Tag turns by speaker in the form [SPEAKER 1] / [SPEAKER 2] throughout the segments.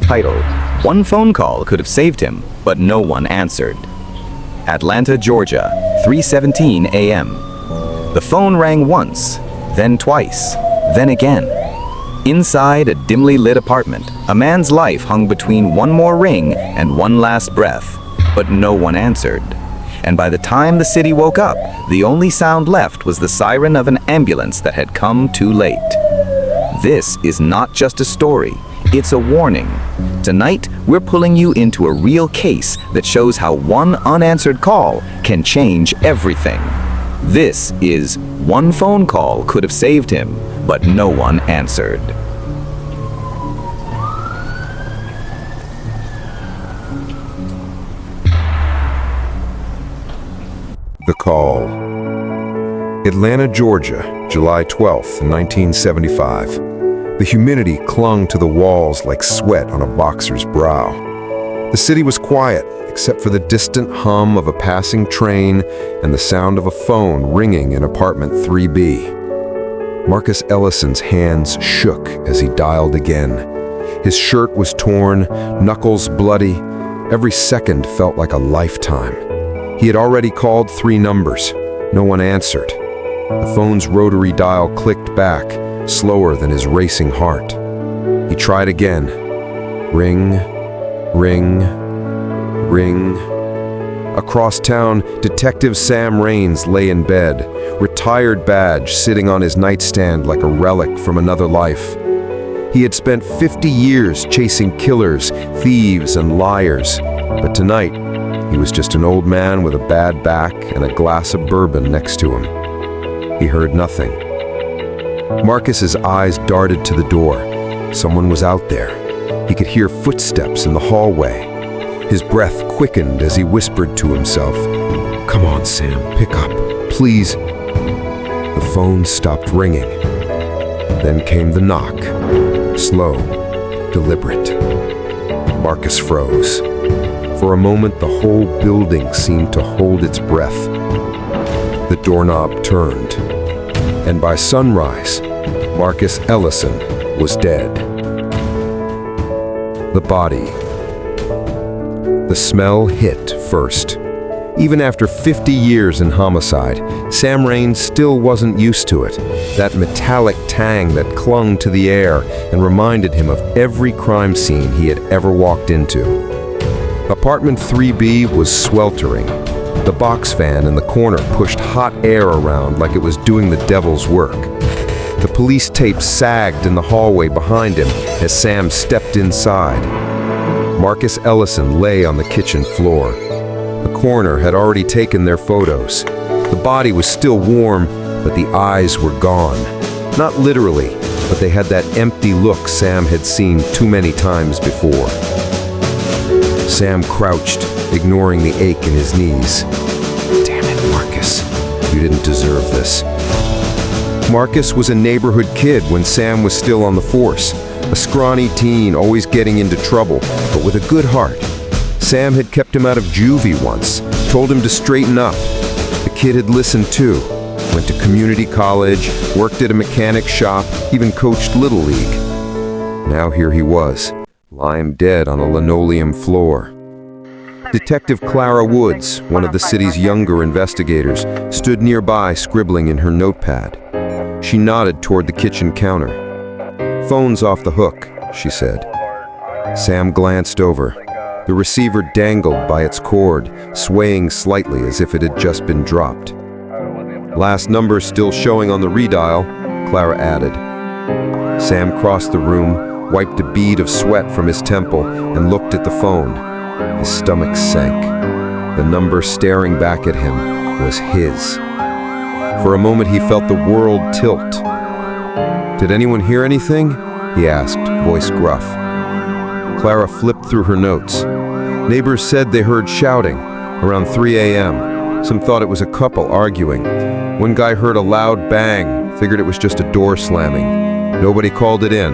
[SPEAKER 1] title, one phone call could have saved him, but no one answered. Atlanta, Georgia, 3:17 a.m. The phone rang once, then twice, then again. Inside a dimly lit apartment, a man's life hung between one more ring and one last breath, but no one answered. And by the time the city woke up, the only sound left was the siren of an ambulance that had come too late. This is not just a story, it's a warning. Tonight, we're pulling you into a real case that shows how one unanswered call can change everything. This is One Phone Call Could Have Saved Him, but no one answered.
[SPEAKER 2] The Call. Atlanta, Georgia, July 12th, 1975. The humidity clung to the walls like sweat on a boxer's brow. The city was quiet, except for the distant hum of a passing train and the sound of a phone ringing in apartment 3B. Marcus Ellison's hands shook as he dialed again. His shirt was torn, knuckles bloody. Every second felt like a lifetime. He had already called 3 numbers. No one answered. The phone's rotary dial clicked back, slower than his racing heart. He tried again. Ring, ring, ring. Across town, Detective Sam Raines lay in bed, retired badge sitting on his nightstand like a relic from another life. He had spent 50 years chasing killers, thieves, and liars, but tonight, he was just an old man with a bad back and a glass of bourbon next to him. He heard nothing. Marcus's eyes darted to the door. Someone was out there. He could hear footsteps in the hallway. His breath quickened as he whispered to himself, "Come on, Sam, pick up, please." The phone stopped ringing. Then came the knock. Slow, deliberate. Marcus froze. For a moment, the whole building seemed to hold its breath. The doorknob turned, and by sunrise, Marcus Ellison was dead. The body. The smell hit first. Even after 50 years in homicide, Sam Raines still wasn't used to it. That metallic tang that clung to the air and reminded him of every crime scene he had ever walked into. Apartment 3B was sweltering. The box fan in the corner pushed hot air around like it was doing the devil's work. The police tape sagged in the hallway behind him as Sam stepped inside. Marcus Ellison lay on the kitchen floor. The coroner had already taken their photos. The body was still warm, but the eyes were gone. Not literally, but they had that empty look Sam had seen too many times before. Sam crouched, ignoring the ache in his knees. "Damn it, Marcus. You didn't deserve this." Marcus was a neighborhood kid when Sam was still on the force. A scrawny teen, always getting into trouble, but with a good heart. Sam had kept him out of juvie once, told him to straighten up. The kid had listened too. Went to community college, worked at a mechanic shop, even coached Little League. Now here he was, lying dead on a linoleum floor. Detective Clara Woods, one of the city's younger investigators, stood nearby scribbling in her notepad. She nodded toward the kitchen counter. "Phone's off the hook," she said. Sam glanced over. The receiver dangled by its cord, swaying slightly as if it had just been dropped. "Last number still showing on the redial," Clara added. Sam crossed the room, wiped a bead of sweat from his temple, and looked at the phone. His stomach sank. The number staring back at him was his. For a moment he felt the world tilt. "Did anyone hear anything?" he asked, voice gruff. Clara flipped through her notes. Neighbors said they heard shouting around 3 a.m. Some thought it was a couple arguing. One guy heard a loud bang, figured it was just a door slamming. Nobody called it in.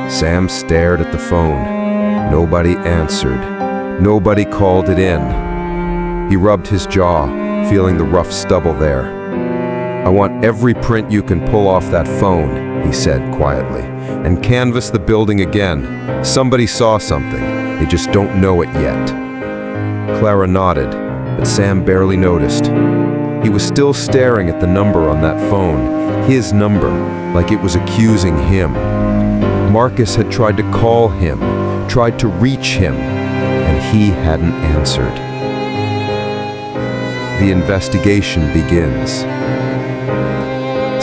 [SPEAKER 2] Sam stared at the phone. Nobody answered. Nobody called it in. He rubbed his jaw, feeling the rough stubble there. "I want every print you can pull off that phone," he said quietly, and canvass the building again. Somebody saw something. They just don't know it yet. Clara nodded, but Sam barely noticed. He was still staring at the number on that phone, his number, like it was accusing him. Marcus had tried to call him, tried to reach him, and he hadn't answered. The investigation begins.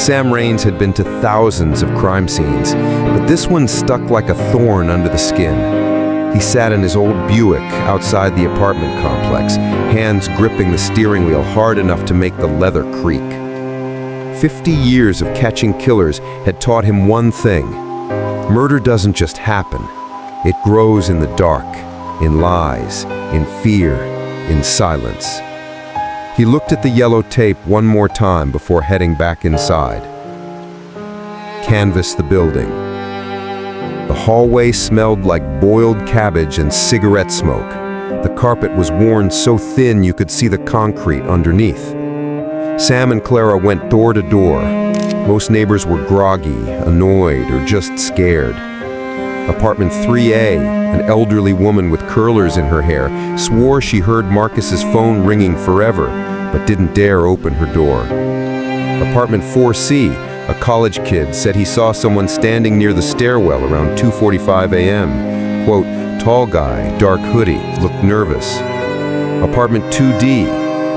[SPEAKER 2] Sam Raines had been to thousands of crime scenes, but this one stuck like a thorn under the skin. He sat in his old Buick outside the apartment complex, hands gripping the steering wheel hard enough to make the leather creak. 50 years of catching killers had taught him one thing. Murder doesn't just happen. It grows in the dark, in lies, in fear, in silence. He looked at the yellow tape one more time before heading back inside. Canvassed the building. The hallway smelled like boiled cabbage and cigarette smoke. The carpet was worn so thin you could see the concrete underneath. Sam and Clara went door to door. Most neighbors were groggy, annoyed, or just scared. Apartment 3A, an elderly woman with curlers in her hair, swore she heard Marcus's phone ringing forever, but didn't dare open her door. Apartment 4C, a college kid, said he saw someone standing near the stairwell around 2:45 a.m. Quote, tall guy, dark hoodie, looked nervous. Apartment 2D,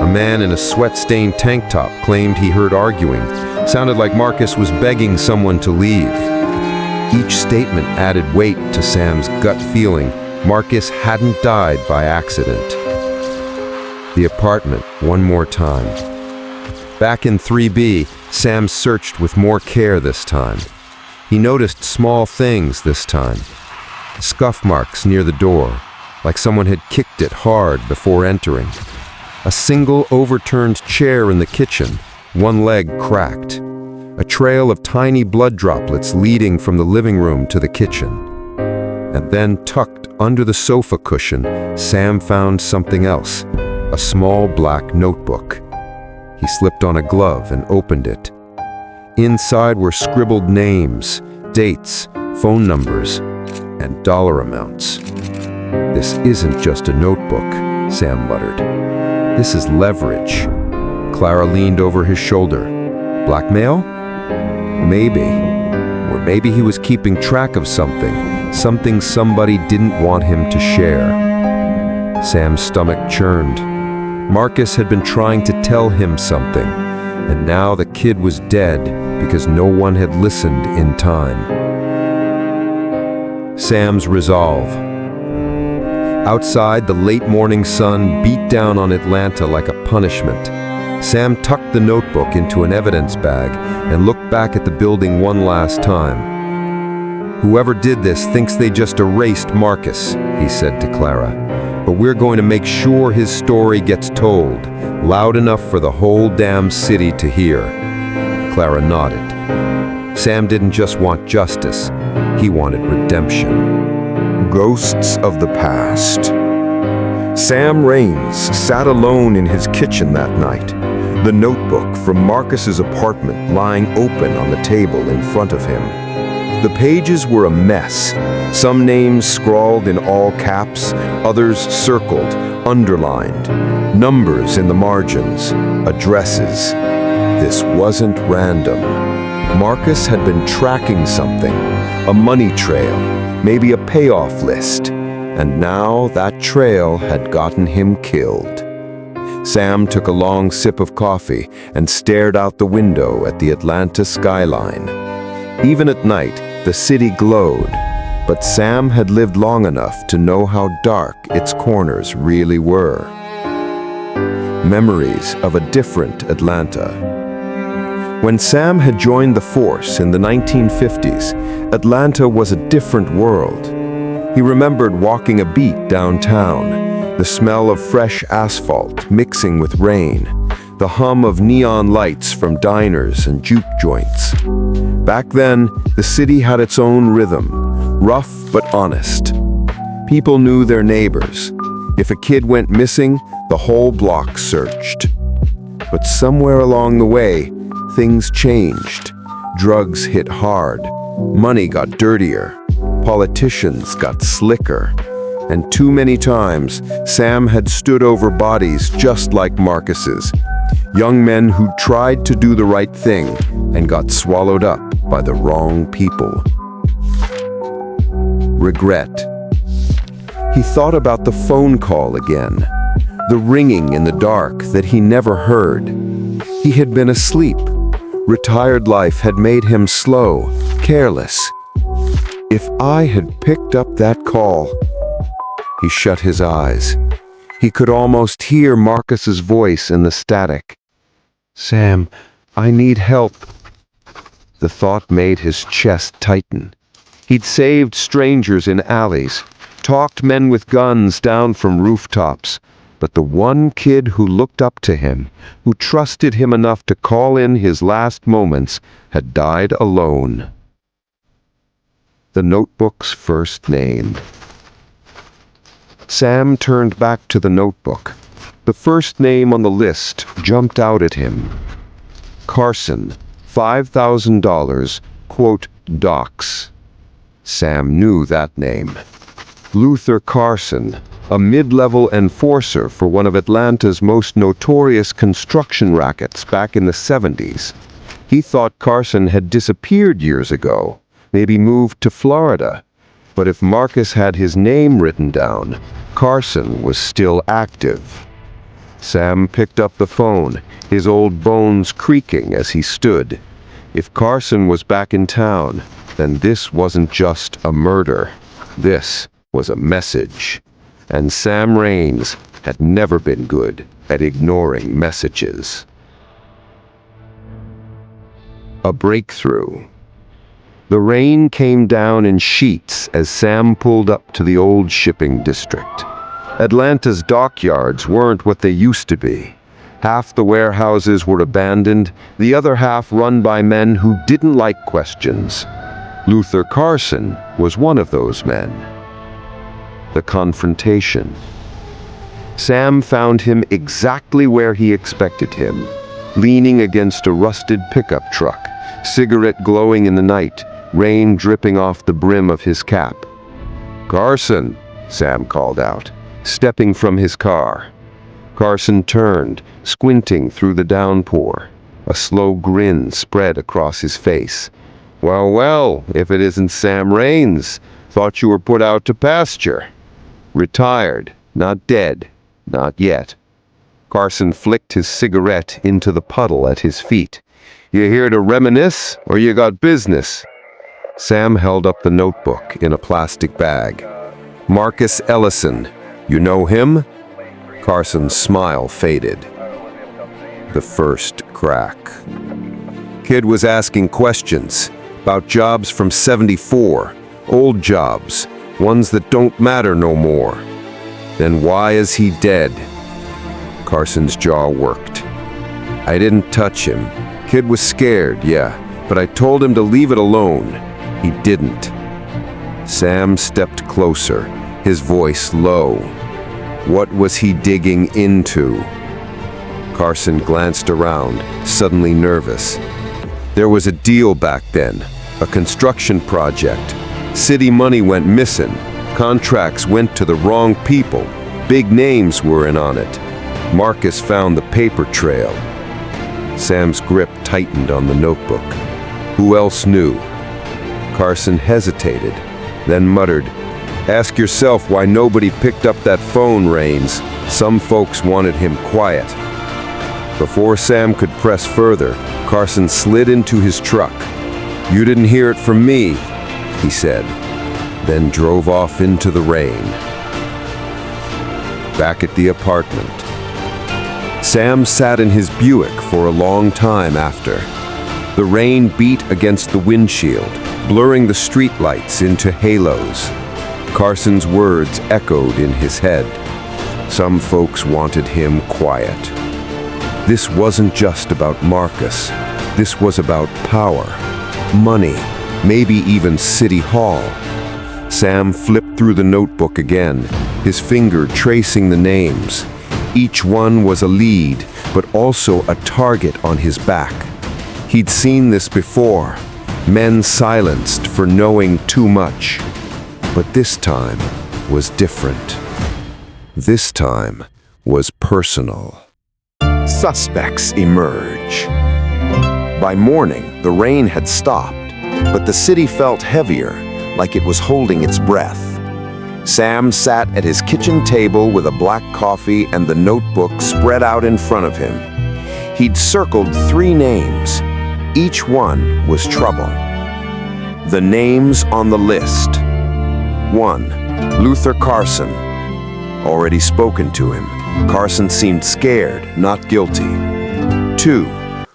[SPEAKER 2] a man in a sweat-stained tank top claimed he heard arguing. Sounded like Marcus was begging someone to leave. Each statement added weight to Sam's gut feeling Marcus hadn't died by accident. The apartment one more time. Back in 3B, Sam searched with more care this time. He noticed small things this time. Scuff marks near the door, like someone had kicked it hard before entering. A single overturned chair in the kitchen, one leg cracked. A trail of tiny blood droplets leading from the living room to the kitchen. And then, tucked under the sofa cushion, Sam found something else, a small black notebook. He slipped on a glove and opened it. Inside were scribbled names, dates, phone numbers, and dollar amounts. This isn't just a notebook, Sam muttered. This is leverage. Clara leaned over his shoulder. Blackmail? Maybe. Or maybe he was keeping track of something somebody didn't want him to share. Sam's stomach churned. Marcus had been trying to tell him something, and now the kid was dead because no one had listened in time. Sam's resolve. Outside, the late morning sun beat down on Atlanta like a punishment. Sam tucked the notebook into an evidence bag and looked back at the building one last time. Whoever did this thinks they just erased Marcus, he said to Clara. But we're going to make sure his story gets told, loud enough for the whole damn city to hear. Clara nodded. Sam didn't just want justice, he wanted redemption.
[SPEAKER 3] Ghosts of the past. Sam Raines sat alone in his kitchen that night, the notebook from Marcus's apartment lying open on the table in front of him. The pages were a mess, some names scrawled in all caps, others circled, underlined, numbers in the margins, addresses. This wasn't random. Marcus had been tracking something, a money trail, maybe a payoff list, and now that trail had gotten him killed. Sam took a long sip of coffee and stared out the window at the Atlanta skyline. Even at night, the city glowed, but Sam had lived long enough to know how dark its corners really were. Memories of a different Atlanta. When Sam had joined the force in the 1950s, Atlanta was a different world. He remembered walking a beat downtown, the smell of fresh asphalt mixing with rain, the hum of neon lights from diners and juke joints. Back then, the city had its own rhythm, rough but honest. People knew their neighbors. If a kid went missing, the whole block searched. But somewhere along the way, things changed. Drugs hit hard, money got dirtier, politicians got slicker, and too many times Sam had stood over bodies just like Marcus's. Young men who tried to do the right thing and got swallowed up by the wrong people. Regret. He thought about the phone call again, the ringing in the dark that he never heard. He had been asleep. Retired life had made him slow, careless. If I had picked up that call. He shut his eyes. He could almost hear Marcus's voice in the static. Sam, I need help. The thought made his chest tighten. He'd saved strangers in alleys, talked men with guns down from rooftops, but the one kid who looked up to him, who trusted him enough to call in his last moments, had died alone. The notebook's first name. Sam turned back to the notebook. The first name on the list jumped out at him. Carson, $5,000, quote, docs. Sam knew that name. Luther Carson, a mid-level enforcer for one of Atlanta's most notorious construction rackets back in the 70s. He thought Carson had disappeared years ago, maybe moved to Florida. But if Marcus had his name written down, Carson was still active. Sam picked up the phone, his old bones creaking as he stood. If Carson was back in town, then this wasn't just a murder. This was a message. And Sam Raines had never been good at ignoring messages. A breakthrough. The rain came down in sheets as Sam pulled up to the old shipping district. Atlanta's dockyards weren't what they used to be. Half the warehouses were abandoned, the other half run by men who didn't like questions. Luther Carson was one of those men. The confrontation. Sam found him exactly where he expected him, leaning against a rusted pickup truck, cigarette glowing in the night, rain dripping off the brim of his cap. "Carson," Sam called out, stepping from his car. Carson turned, squinting through the downpour. A slow grin spread across his face. "Well, well, if it isn't Sam Raines. Thought you were put out to pasture." "Retired, not dead, not yet." Carson flicked his cigarette into the puddle at his feet. "You here to reminisce, or you got business?" Sam held up the notebook in a plastic bag. "Marcus Ellison, you know him?" Carson's smile faded. The first crack. Kid was asking questions about jobs from '74, old jobs, ones that don't matter no more. Then why is he dead? Carson's jaw worked. "I didn't touch him. Kid was scared, yeah, but I told him to leave it alone. He didn't." Sam stepped closer, his voice low. What was he digging into? Carson glanced around, suddenly nervous. There was a deal back then, a construction project. City money went missing. Contracts went to the wrong people. Big names were in on it. Marcus found the paper trail. Sam's grip tightened on the notebook. Who else knew? Carson hesitated, then muttered, "Ask yourself why nobody picked up that phone, Raines. Some folks wanted him quiet." Before Sam could press further, Carson slid into his truck. "You didn't hear it from me," he said, then drove off into the rain. Back at the apartment, Sam sat in his Buick for a long time after. The rain beat against the windshield, blurring the streetlights into halos. Carson's words echoed in his head. Some folks wanted him quiet. This wasn't just about Marcus. This was about power, money, maybe even City Hall. Sam flipped through the notebook again, his finger tracing the names. Each one was a lead, but also a target on his back.
[SPEAKER 2] He'd seen this before, men silenced for knowing too much. But this time was different. This time was personal.
[SPEAKER 3] Suspects emerge. By morning, the rain had stopped, but the city felt heavier, like it was holding its breath. Sam sat at his kitchen table with a black coffee and the notebook spread out in front of him. He'd circled 3 names. Each one was trouble. The names on the list. 1. Luther Carson. Already spoken to him. Carson seemed scared, not guilty. 2.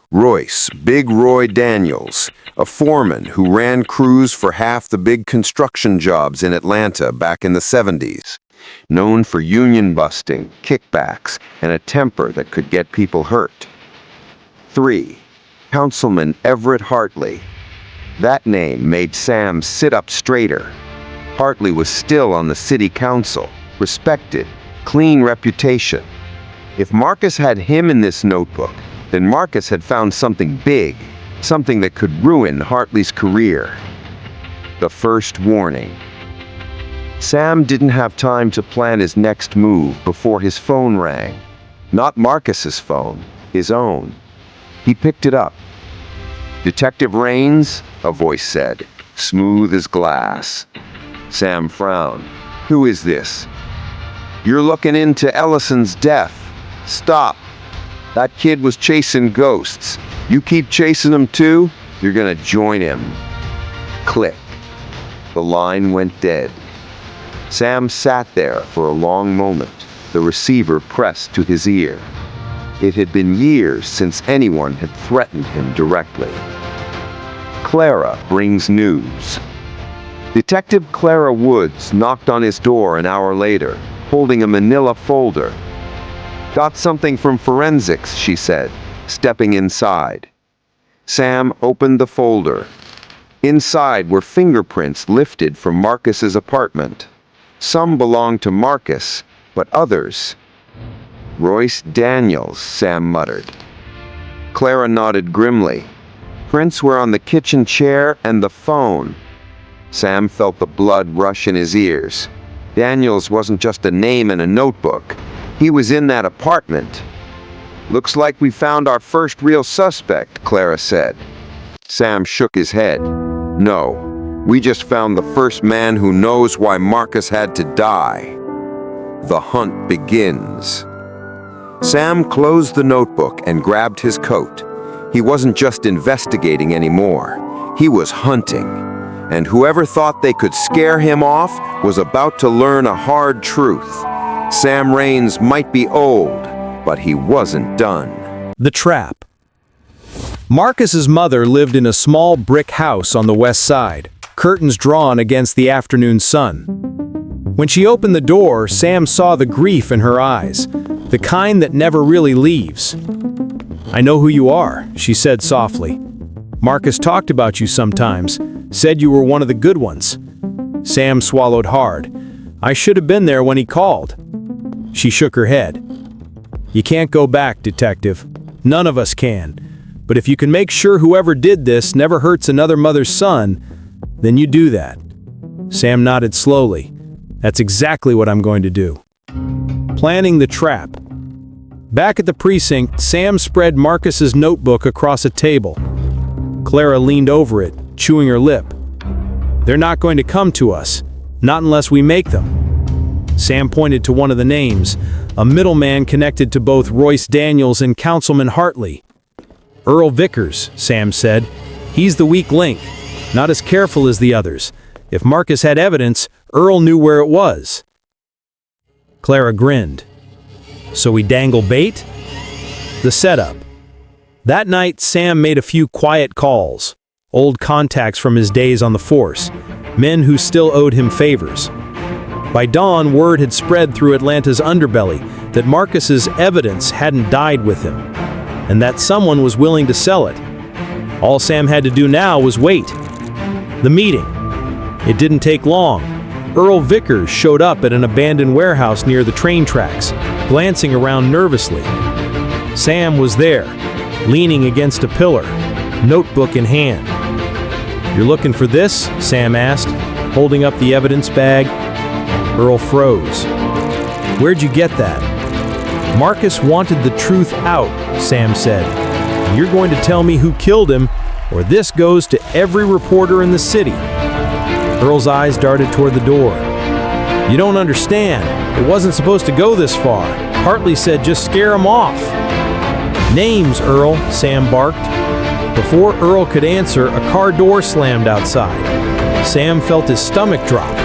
[SPEAKER 3] Royce, Big Roy Daniels, a foreman who ran crews for half the big construction jobs in Atlanta back in the 70s. Known for union busting, kickbacks, and a temper that could get people hurt. 3. Councilman Everett Hartley. That name made Sam sit up straighter. Hartley was still on the city council, respected, clean reputation. If Marcus had him in this notebook, then Marcus had found something big, something that could ruin Hartley's career. The first warning. Sam didn't have time to plan his next move before his phone rang. Not Marcus's phone, his own. He picked it up. "Detective Raines?" a voice said, smooth as glass. Sam frowned. "Who is this?" "You're looking into Ellison's death. Stop. That kid was chasing ghosts. You keep chasing them too, you're gonna join him." Click. The line went dead. Sam sat there for a long moment, the receiver pressed to his ear. It had been years since anyone had threatened him directly. Clara brings news. Detective Clara Woods knocked on his door an hour later, holding a manila folder. "Got something from forensics," she said, stepping inside. Sam opened the folder. Inside were fingerprints lifted from Marcus's apartment. Some belonged to Marcus, but others. "Royce Daniels," Sam muttered. Clara nodded grimly. Prints were on the kitchen chair and the phone. Sam felt the blood rush in his ears. Daniels wasn't just a name in a notebook. He was in that apartment. "Looks like we found our first real suspect," Clara said. Sam shook his head. "No, we just found the first man who knows why Marcus had to die. The hunt begins." Sam closed the notebook and grabbed his coat. He wasn't just investigating anymore. He was hunting. And whoever thought they could scare him off was about to learn a hard truth. Sam Raines might be old, but he wasn't done.
[SPEAKER 4] The trap. Marcus's mother lived in a small brick house on the west side, curtains drawn against the afternoon sun. When she opened the door, Sam saw the grief in her eyes, the kind that never really leaves. "I know who you are," she said softly. "Marcus talked about you sometimes, said you were one of the good ones." Sam swallowed hard. "I should have been there when he called." She shook her head. "You can't go back, detective. None of us can. But if you can make sure whoever did this never hurts another mother's son, then you do that." Sam nodded slowly. "That's exactly what I'm going to do." Planning the trap. Back at the precinct, Sam spread Marcus's notebook across a table. Clara leaned over it, chewing her lip. "They're not going to come to us, not unless we make them." Sam pointed to one of the names, a middleman connected to both Royce Daniels and Councilman Hartley. "Earl Vickers," Sam said. "He's the weak link, not as careful as the others. If Marcus had evidence, Earl knew where it was." Clara grinned. "So we dangle bait?" The setup. That night, Sam made a few quiet calls. Old contacts from his days on the force, men who still owed him favors. By dawn, word had spread through Atlanta's underbelly that Marcus's evidence hadn't died with him, and that someone was willing to sell it. All Sam had to do now was wait. The meeting. It didn't take long. Earl Vickers showed up at an abandoned warehouse near the train tracks, glancing around nervously. Sam was there, leaning against a pillar. notebook in hand. "You're looking for this?" Sam asked, holding up the evidence bag. Earl froze. "Where'd you get that?" "Marcus wanted the truth out," Sam said. "You're going to tell me who killed him, or this goes to every reporter in the city." Earl's eyes darted toward the door. "You don't understand. It wasn't supposed to go this far. Hartley said just scare him off." "Names, Earl," Sam barked. Before Earl could answer, a car door slammed outside. Sam felt his stomach drop.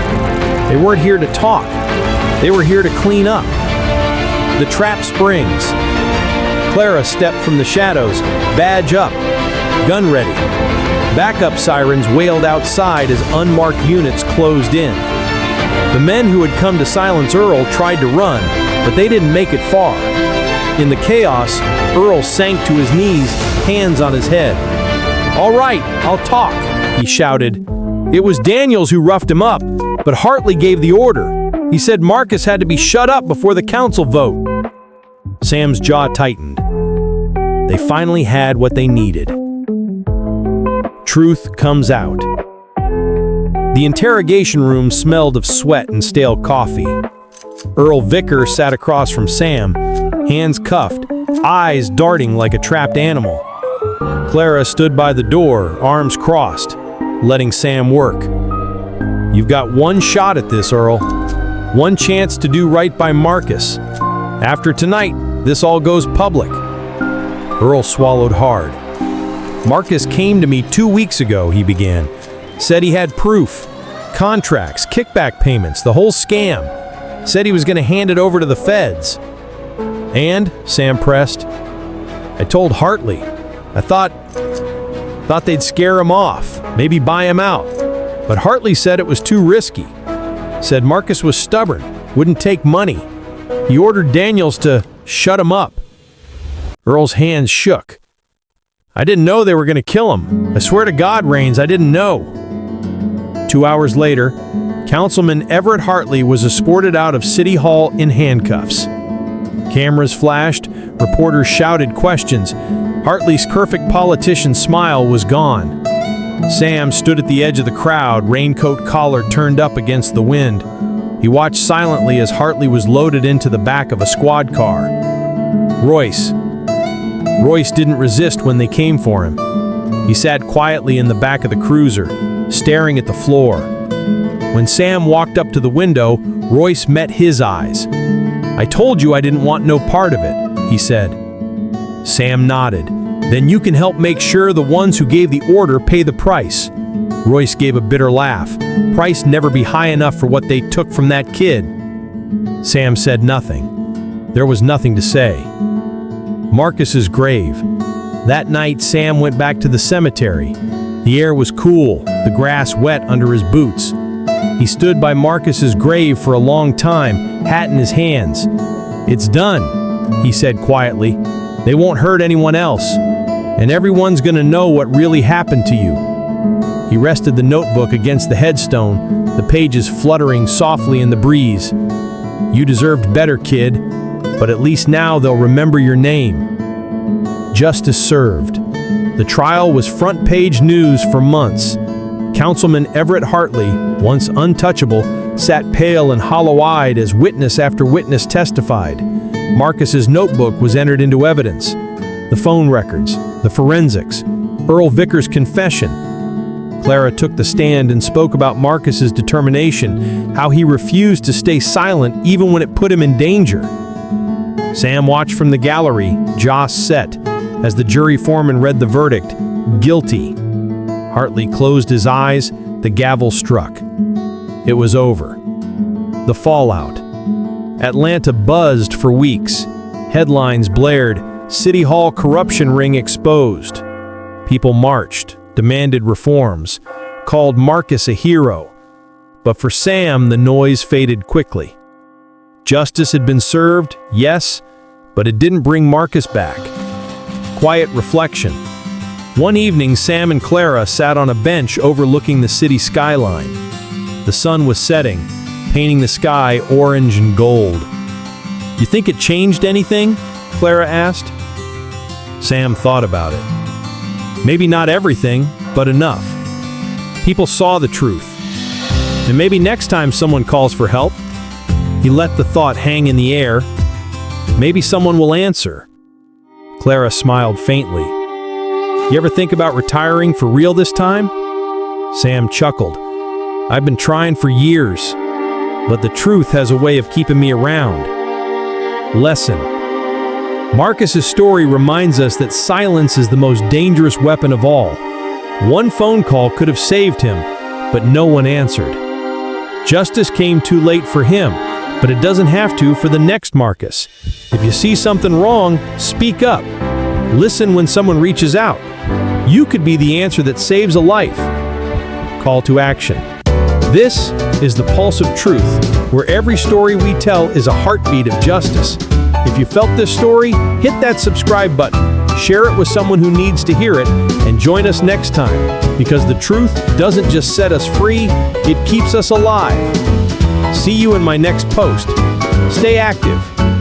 [SPEAKER 4] They weren't here to talk. They were here to clean up. The trap springs. Clara stepped from the shadows, badge up, gun ready. Backup sirens wailed outside as unmarked units closed in. The men who had come to silence Earl tried to run, but they didn't make it far. In the chaos, Earl sank to his knees, hands on his head. "All right, I'll talk," he shouted. "It was Daniels who roughed him up, but Hartley gave the order. He said Marcus had to be shut up before the council vote." Sam's jaw tightened. They finally had what they needed. Truth comes out. The interrogation room smelled of sweat and stale coffee. Earl Vicker sat across from Sam, hands cuffed, eyes darting like a trapped animal. Clara stood by the door, arms crossed, letting Sam work. "You've got one shot at this, Earl. One chance to do right by Marcus. After tonight, this all goes public." Earl swallowed hard. "Marcus came to me 2 weeks ago," he began. "Said he had proof. Contracts, kickback payments, the whole scam. Said he was going to hand it over to the feds." "And," Sam pressed, "I told Hartley. I thought they'd scare him off, maybe buy him out. But Hartley said it was too risky. Said Marcus was stubborn, wouldn't take money. He ordered Daniels to shut him up." Earl's hands shook. "I didn't know they were going to kill him. I swear to God, Raines, I didn't know." 2 hours later, Councilman Everett Hartley was escorted out of City Hall in handcuffs. Cameras flashed, reporters shouted questions. Hartley's perfect politician smile was gone. Sam stood at the edge of the crowd, raincoat collar turned up against the wind. He watched silently as Hartley was loaded into the back of a squad car. Royce didn't resist when they came for him. He sat quietly in the back of the cruiser, staring at the floor. When Sam walked up to the window, Royce met his eyes. "I told you I didn't want no part of it," he said. Sam nodded. "Then you can help make sure the ones who gave the order pay the price." Royce gave a bitter laugh. "Price never be high enough for what they took from that kid." Sam said nothing. There was nothing to say. Marcus's grave. That night, Sam went back to the cemetery. The air was cool, the grass wet under his boots. He stood by Marcus's grave for a long time, hat in his hands. "It's done," he said quietly. "They won't hurt anyone else, and everyone's gonna know what really happened to you." He rested the notebook against the headstone, the pages fluttering softly in the breeze. "You deserved better, kid, but at least now they'll remember your name." Justice served. The trial was front-page news for months. Councilman Everett Hartley, once untouchable, sat pale and hollow-eyed as witness after witness testified. Marcus's notebook was entered into evidence. The phone records, the forensics, Earl Vickers' confession. Clara took the stand and spoke about Marcus's determination, how he refused to stay silent even when it put him in danger. Sam watched from the gallery, jaw set, as the jury foreman read the verdict, guilty. Hartley closed his eyes, the gavel struck. It was over. The fallout. Atlanta buzzed for weeks. Headlines blared, City Hall corruption ring exposed. People marched, demanded reforms, called Marcus a hero. But for Sam, the noise faded quickly. Justice had been served, yes, but it didn't bring Marcus back. Quiet reflection. One evening, Sam and Clara sat on a bench overlooking the city skyline. The sun was setting, painting the sky orange and gold. "You think it changed anything?" Clara asked. Sam thought about it. Maybe not everything, but enough. People saw the truth. And maybe next time someone calls for help, he let the thought hang in the air. Maybe someone will answer. Clara smiled faintly. You ever think about retiring for real this time? Sam chuckled. I've been trying for years, but the truth has a way of keeping me around. Lesson. Marcus's story reminds us that silence is the most dangerous weapon of all. One phone call could have saved him, but no one answered. Justice came too late for him, but it doesn't have to for the next Marcus. If you see something wrong, speak up. Listen when someone reaches out. You could be the answer that saves a life. Call to action. This is the Pulse of Truth, where every story we tell is a heartbeat of justice. If you felt this story, hit that subscribe button, share it with someone who needs to hear it, and join us next time, because the truth doesn't just set us free, it keeps us alive. See you in my next post. Stay active.